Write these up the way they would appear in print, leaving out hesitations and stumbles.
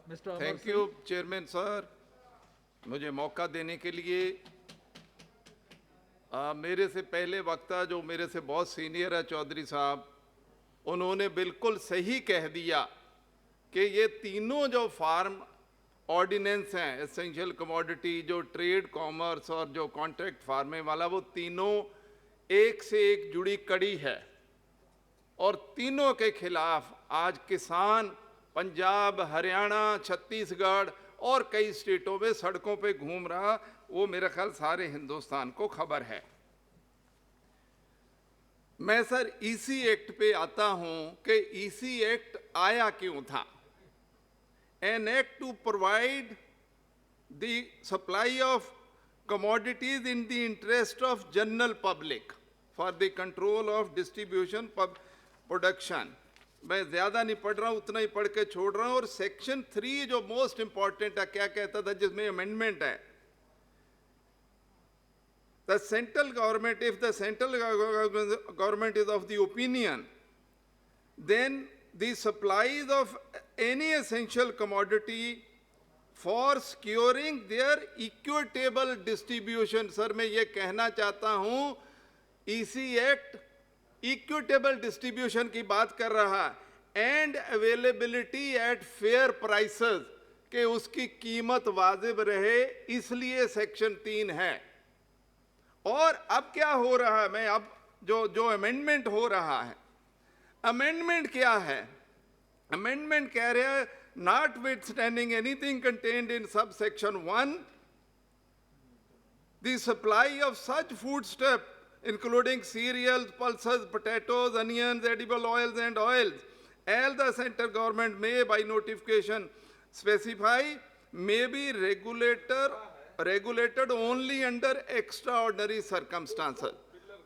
Mr. Amar thank Singh. You chairman sir, मुझे मौका देने के लिए। मेरे से पहले वक्ता जो मेरे से बहुत सीनियर है चौधरी साहब, उन्होंने बिल्कुल सही कह दिया कि ये तीनों जो फार्म ऑर्डिनेंस हैं, एसेंशियल कमोडिटी, जो ट्रेड कॉमर्स और जो कॉन्ट्रैक्ट फार्मिंग वाला, वो तीनों एक से एक जुड़ी कड़ी है और तीनों के खिलाफ आज किसान पंजाब, हरियाणा, छत्तीसगढ़ और कई स्टेटों में सड़कों पे घूम रहा, वो मेरा ख्याल सारे हिंदुस्तान को खबर है। मैं सर ईसी एक्ट पे आता हूं कि ईसी एक्ट आया क्यों था। An act to provide the supply of commodities in the interest of general public for the control of distribution production. मैं ज्यादा नहीं पढ़ रहा हूं, उतना ही पढ़ के छोड़ रहा हूं। और सेक्शन 3 जो मोस्ट इंपॉर्टेंट है, क्या कहता था, जिसमें अमेंडमेंट है, the central government, if the central government is of the opinion, then the supplies of any essential commodity for securing their equitable distribution, sir मैं ये कहना चाहता हूं, ईसी एक्ट इक्विटेबल डिस्ट्रीब्यूशन की बात कर रहा है, and availability at fair prices, कि उसकी कीमत वाजिब रहे, इसलिए सेक्शन 3 है। और अब क्या हो रहा है, मैं अब जो अमेंडमेंट हो रहा है, अमेंडमेंट क्या है? अमेंडमेंट कह रहे हैं, notwithstanding anything contained in subsection 1, the supply of such foodstuff including cereals, pulses, potatoes, onions, edible oils and oils, as the central government may by notification specify, may be regulated only under extraordinary circumstances.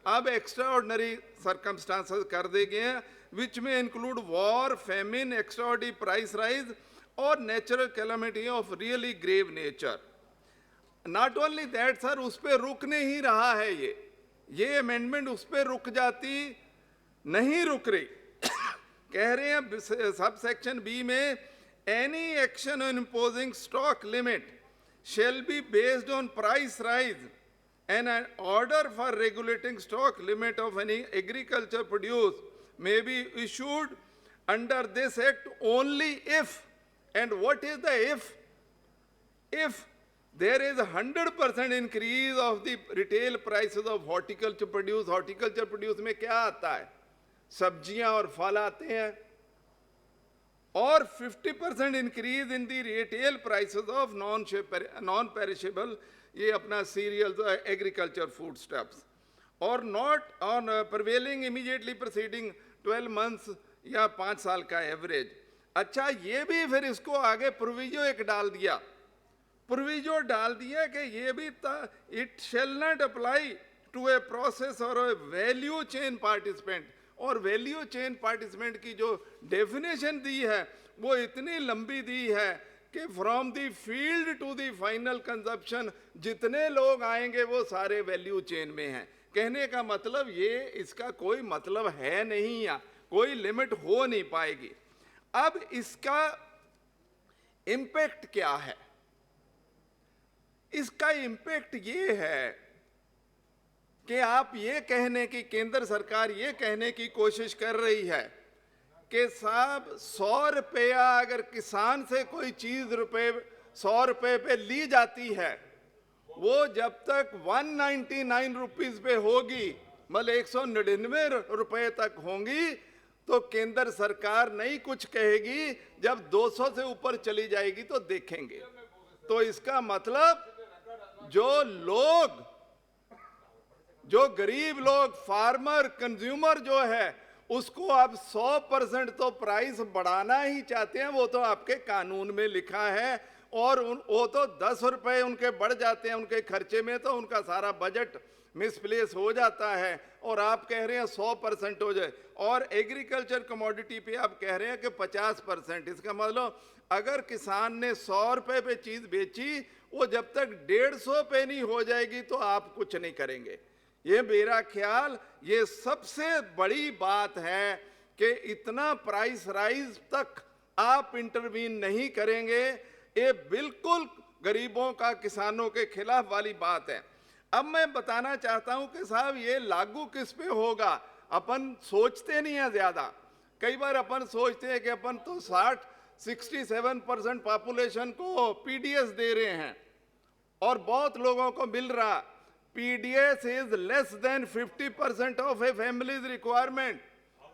अब extraordinary circumstances कर दे गए हैं, which may include war, famine, extraordinary price rise or natural calamity of really grave nature. Not only that sir, उस पे रुक नहीं रहा है, ये अमेंडमेंट उस पे रुक जाती, नहीं रुक रही। कह रहे हैं सब सेक्शन बी में, any action on imposing stock limit shall be based on price rise and an order for regulating stock limit of any agriculture produce may be issued under this act only if, and what is the if there is 100% increase of the retail prices of horticulture produce. Horticulture produce में क्या आता है, सब्जियां और फल आते हैं, और 50% increase in the retail prices of non-perishable, ये अपना cereals, agriculture foodstuffs, or not on prevailing immediately preceding 12 months या 5 साल का एवरेज। अच्छा, ये भी फिर इसको आगे प्रोविजो एक डाल दिया, प्रोविजो डाल दिया कि ये भी it shall not apply to a process और ए वैल्यू चेन पार्टिसिपेंट। और वैल्यू चेन पार्टिसिपेंट की जो डेफिनेशन दी है वो इतनी लंबी दी है कि from the field to the final consumption जितने लोग आएंगे वो सारे वैल्यू चेन में हैं। कहने का मतलब ये, इसका कोई मतलब है नहीं, या कोई लिमिट हो नहीं पाएगी। अब इसका इंपैक्ट क्या है? इसका इंपैक्ट ये है कि आप ये कहने की, केंद्र सरकार ये कहने की कोशिश कर रही है कि साहब 100 रुपया अगर किसान से कोई चीज 100 रुपये पे ली जाती है, वो जब तक 199 रुपीज पे होगी, मतलब 199 रुपए तक होंगी, तो केंद्र सरकार नहीं कुछ कहेगी। जब 200 से ऊपर चली जाएगी तो देखेंगे। तो इसका मतलब जो गरीब लोग, फार्मर, कंज्यूमर जो है, उसको आप 100% तो प्राइस बढ़ाना ही चाहते हैं। वो तो आपके कानून में लिखा है, और वो तो 10 रुपए उनके बढ़ जाते हैं उनके खर्चे में, तो उनका सारा बजट मिसप्लेस हो जाता है। और आप कह रहे हैं 100% हो जाए, और एग्रीकल्चर कमोडिटी पे आप कह रहे हैं कि 50%। इसका मतलब अगर किसान ने 100 रुपए पे चीज बेची, वो जब तक 150 पे नहीं हो जाएगी तो आप कुछ नहीं करेंगे। ये मेरा ख्याल, ये सबसे बड़ी बात है कि इतना प्राइस राइज तक आप इंटरवीन नहीं करेंगे, ये बिल्कुल गरीबों का, किसानों के खिलाफ वाली बात है। अब मैं बताना चाहता हूं कि साहब ये लागू किस पे होगा, अपन सोचते नहीं है ज्यादा। कई बार अपन सोचते हैं कि अपन तो 67% पॉपुलेशन को पीडीएस दे रहे हैं और बहुत लोगों को मिल रहा। PDS is less than 50% of A families requirement.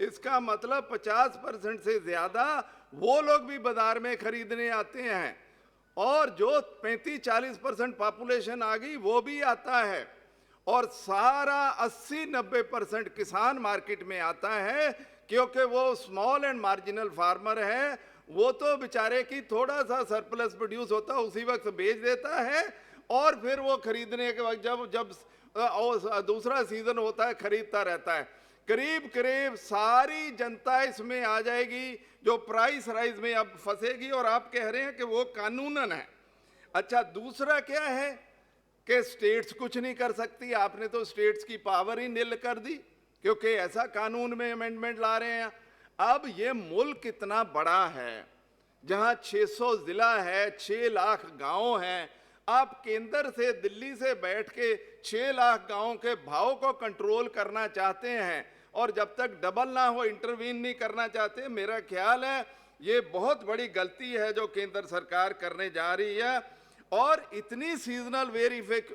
इसका मतलब 50% से ज्यादा वो लोग भी बाजार में खरीदने आते हैं, और जो 35-40% पॉपुलेशन आ गई वो भी आता है, और सारा 80-90% किसान मार्केट में आता है, क्योंकि वो स्मॉल एंड मार्जिनल फार्मर है। वो तो बेचारे की थोड़ा सा सरप्लस प्रोड्यूस होता है, उसी वक्त बेच देता है, और फिर वो खरीदने के वक्त जब दूसरा सीजन होता है खरीदता रहता है। करीब करीब सारी जनता इसमें आ जाएगी जो प्राइस राइज में अब फंसेगी, और आप कह रहे हैं कि वो कानूनन है। अच्छा, दूसरा क्या है कि स्टेट्स कुछ नहीं कर सकती। आपने तो स्टेट्स की पावर ही निल कर दी, क्योंकि ऐसा कानून में अमेंडमेंट ला रहे हैं। अब ये मुल्क इतना बड़ा है, जहां 600 जिला है, 6 लाख गांव हैं। आप केंद्र से, दिल्ली से बैठ के 6 लाख गांवों के भाव को कंट्रोल करना चाहते हैं, और जब तक डबल ना हो इंटरवीन नहीं करना चाहते। मेरा ख्याल है ये बहुत बड़ी गलती है जो केंद्र सरकार करने जा रही है। और इतनी सीजनल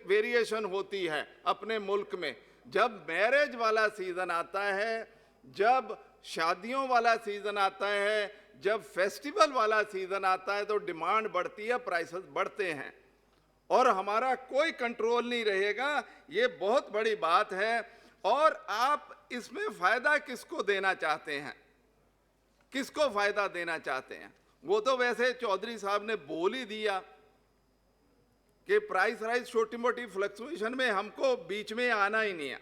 वेरिएशन होती है अपने मुल्क में। जब मैरिज वाला सीजन आता है, जब शादियों वाला सीजन आता है, जब फेस्टिवल वाला सीजन आता है, तो डिमांड बढ़ती है, प्राइसेस बढ़ते हैं, और हमारा कोई कंट्रोल नहीं रहेगा। ये बहुत बड़ी बात है। और आप इसमें फायदा किसको देना चाहते हैं, किसको फायदा देना चाहते हैं? वो तो वैसे चौधरी साहब ने बोल ही दिया कि प्राइस राइज, छोटी मोटी फ्लक्चुएशन में हमको बीच में आना ही नहीं है।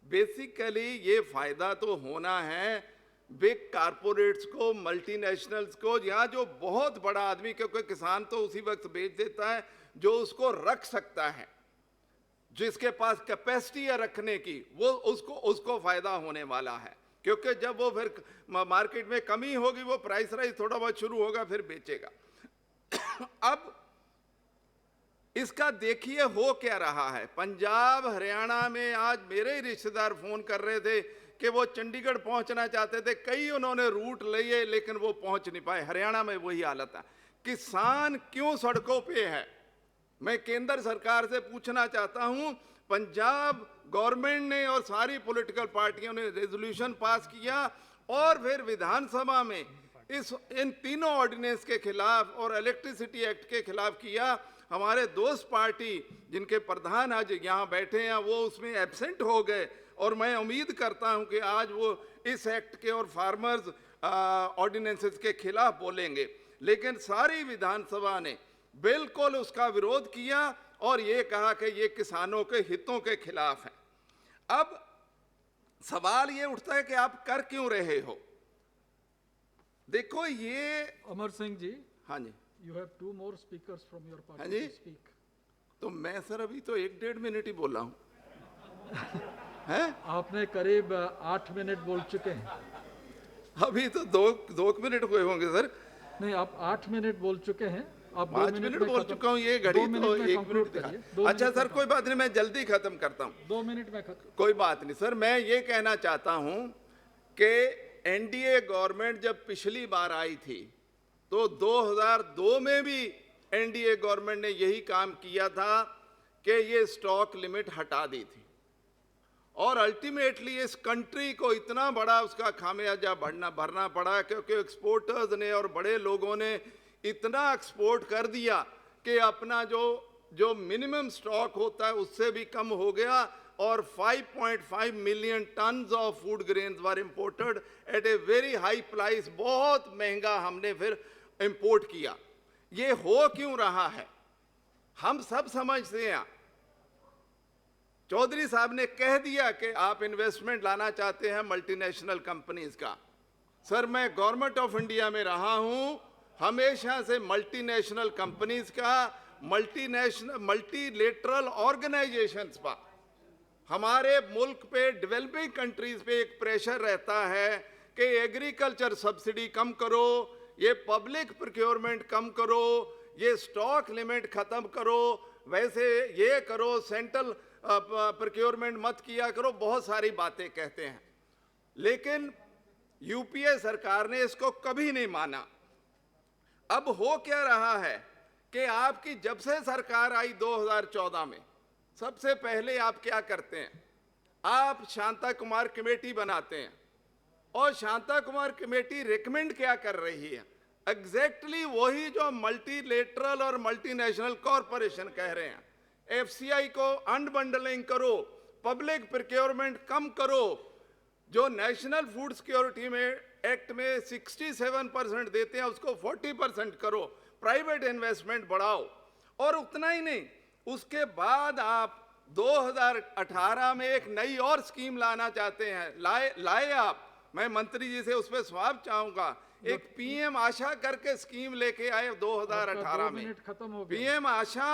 बेसिकली ये फायदा तो होना है बिग कारपोरेट्स को, मल्टीनेशनल्स को, यहाँ जो बहुत बड़ा आदमी, क्योंकि किसान तो उसी वक्त बेच देता है जो उसको रख सकता है, जिसके पास कैपेसिटी है रखने की, वो उसको फायदा होने वाला है। क्योंकि जब वो फिर मार्केट में कमी होगी, वो प्राइस राइज थोड़ा बहुत शुरू होगा, फिर बेचेगा। अब इसका देखिए हो क्या रहा है। पंजाब, हरियाणा में आज मेरे ही रिश्तेदार फोन कर रहे थे कि वो चंडीगढ़ पहुंचना चाहते थे, कई उन्होंने रूट लिए लेकिन वो पहुंच नहीं पाए। हरियाणा में वही हालत है। किसान क्यों सड़कों पे है? मैं केंद्र सरकार से पूछना चाहता हूं। पंजाब गवर्नमेंट ने और सारी पॉलिटिकल पार्टियों ने रेजोल्यूशन पास किया, और फिर विधानसभा में इन तीनों ऑर्डिनेंस के खिलाफ और इलेक्ट्रिसिटी एक्ट के खिलाफ किया। हमारे दोस्त पार्टी जिनके प्रधान आज यहाँ बैठे हैं, वो उसमें एब्सेंट हो गए, और मैं उम्मीद करता हूं कि आज वो इस एक्ट के और फार्मर्स ऑर्डिनेंसेस के खिलाफ बोलेंगे। लेकिन सारी विधानसभा ने बिल्कुल उसका विरोध किया और ये कहा कि ये किसानों के हितों के खिलाफ है। अब सवाल ये उठता है कि आप कर क्यों रहे हो? देखो ये अमर सिंह जी, हाँ जी, you have 2 more speakers from your हाँ party जी, to speak. तो मैं सर अभी तो 1-1.5 मिनट ही बोला हूँ। हैं? आपने करीब 8 मिनट बोल चुके हैं। अभी तो दो मिनट हुए होंगे सर। नहीं, आप 8 मिनट बोल चुके हैं। आप 5 मिनट बोल चुका हूँ, ये घड़ी तो 1 मिनट दिखा। अच्छा सर, कोई बात नहीं, मैं जल्दी खत्म करता हूँ। 2 मिनट में खत्म। कोई बात नहीं सर, मैं ये कहना चाहता हूँ कि एनडीए गवर्नमेंट जब पिछली बार आई थी तो 2002 में भी एनडीए गवर्नमेंट ने यही काम किया था कि ये स्टॉक लिमिट हटा दी थी, और अल्टीमेटली इस कंट्री को इतना बड़ा उसका खामियाजा भरना पड़ा, क्योंकि एक्सपोर्टर्स ने और बड़े लोगों ने इतना एक्सपोर्ट कर दिया कि अपना जो मिनिमम स्टॉक होता है उससे भी कम हो गया, और 5.5 million tons of food grains were imported at a very high price. बहुत महंगा हमने फिर इंपोर्ट किया। ये हो क्यों रहा है? हम सब समझते हैं। चौधरी साहब ने कह दिया कि आप इन्वेस्टमेंट लाना चाहते हैं मल्टीनेशनल कंपनीज का। सर, मैं गवर्नमेंट ऑफ इंडिया में रहा हूं, हमेशा से मल्टीनेशनल कंपनीज का, मल्टीलेटरल ऑर्गेनाइजेशंस पर हमारे मुल्क पे, डेवलपिंग कंट्रीज पे एक प्रेशर रहता है कि एग्रीकल्चर सब्सिडी कम करो, ये पब्लिक प्रोक्योरमेंट कम करो, ये स्टॉक लिमिट खत्म करो, वैसे ये करो, सेंट्रल प्रोक्योरमेंट मत किया करो, बहुत सारी बातें कहते हैं। लेकिन यूपीए सरकार ने इसको कभी नहीं माना। अब हो क्या रहा है कि आपकी जब से सरकार आई 2014 में, सबसे पहले आप क्या करते हैं, आप शांता कुमार कमेटी बनाते हैं, और शांता कुमार कमेटी रिकमेंड क्या कर रही है, एग्जैक्टली वही जो मल्टीलेटरल और मल्टीनेशनल कॉरपोरेशन कह रहे हैं। एफसीआई को अनबंडलिंग करो, पब्लिक प्रोक्योरमेंट कम करो, जो नेशनल फूड सिक्योरिटी में एक्ट में 67% देते हैं उसको 40% करो, प्राइवेट इन्वेस्टमेंट बढ़ाओ। और उतना ही नहीं, उसके बाद आप 2018 में एक नई और स्कीम लाना चाहते हैं, लाए आप, मैं मंत्री जी से उस पर सवाब चाहूंगा, एक पीएम आशा करके स्कीम लेके आए 2018 में। मिनट खत्म हो गए। पीएम आशा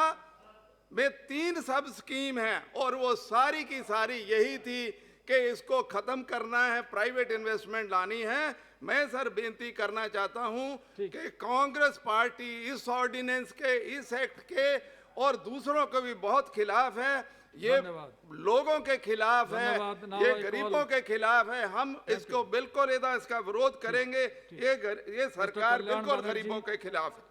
में 3 सब स्कीम है, और वो सारी की सारी यही थी कि इसको खत्म करना है, प्राइवेट इन्वेस्टमेंट लानी है। मैं सर बेनती करना चाहता हूं कि कांग्रेस पार्टी इस ऑर्डिनेंस के, इस एक्ट के और दूसरों के भी बहुत खिलाफ है। ये लोगों के खिलाफ है, ये गरीबों के खिलाफ है। हम इसको बिल्कुल इसका विरोध करेंगे। ये सरकार बिल्कुल गरीबों के खिलाफ है।